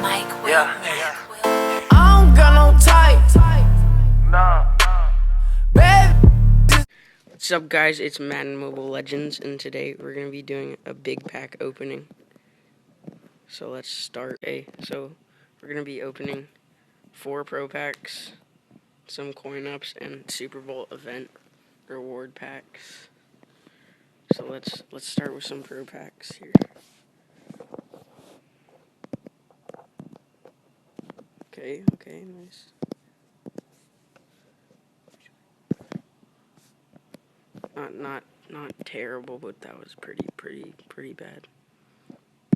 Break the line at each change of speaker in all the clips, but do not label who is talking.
Yeah. I don't got no type. Nah.
What's up, guys? It's Madden Mobile Legends, and today we're going to be doing a big pack opening. So let's start. So we're going to be opening 4 Pro Packs, some coin ups, and Super Bowl event reward packs. So let's start with some Pro Packs here. Okay, nice. Not terrible, but that was pretty bad.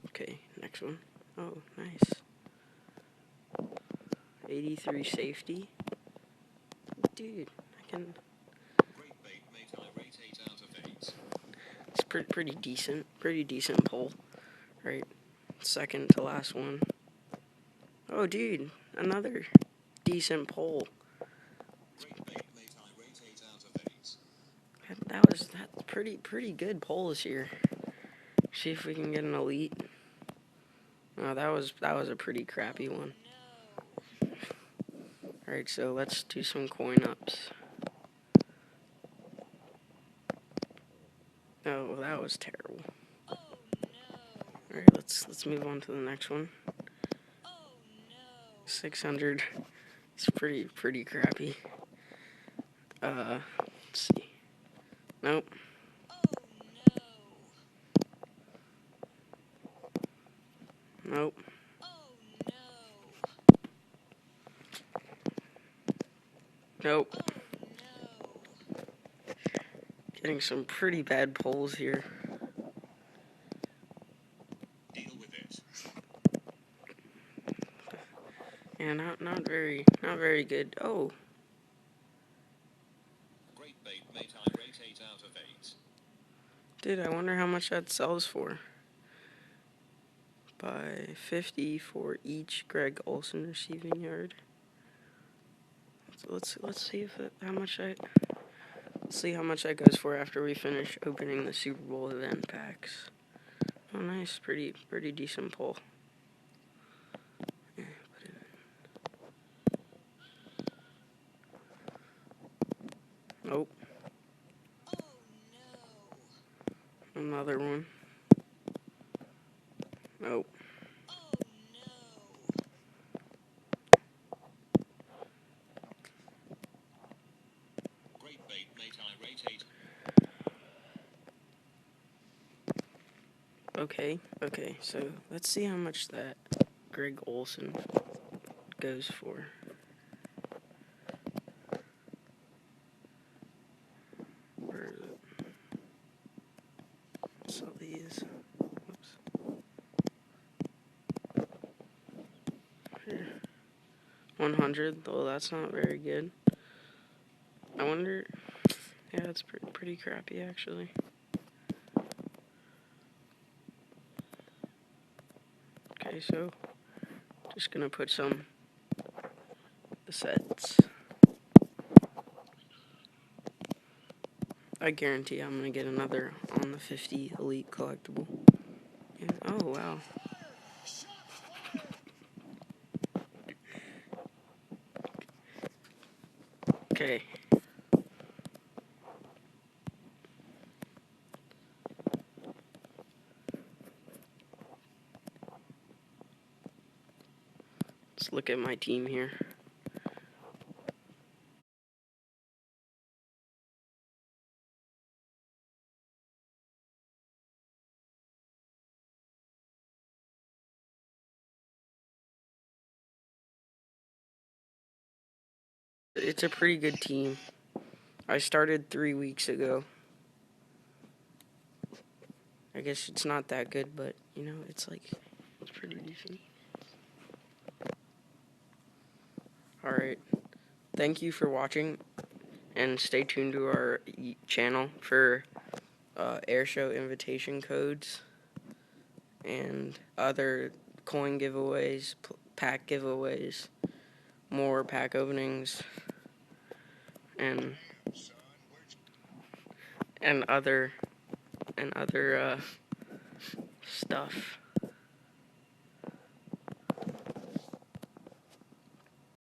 Okay, next one. Oh, nice. 83 safety. Dude, I can. It's pretty decent pull, right? Second to last one. Oh, dude, another decent pull. That's pretty good pulls here. See if we can get an elite. Oh, that was a pretty crappy one. All right, so let's do some coin ups. Oh, that was terrible. All right, let's move on to the next one. 600. It's pretty crappy. Let's see. Nope. Nope. Nope. Getting some pretty bad pulls here. Yeah, not very good. Oh. Dude, I wonder how much that sells for. By 50 for each Greg Olsen receiving yard. Let's see if let's see how much that goes for after we finish opening the Super Bowl event packs. Oh, nice, pretty decent pull. Yeah, nope. Another one. Nope. Okay, so let's see how much that Greg Olsen goes for. Where is it? So these. Whoops. Here. 100, though that's not very good. I wonder. Yeah, it's pretty crappy actually. Okay, so just gonna put some the sets. I guarantee I'm gonna get another on the 50 elite collectible. And, oh wow. Okay. Let's look at my team here. It's a pretty good team. I started 3 weeks ago. I guess it's not that good, but you know, it's pretty decent. Alright. Thank you for watching, and stay tuned to our channel for airshow invitation codes and other coin giveaways, pack giveaways, more pack openings, and other stuff.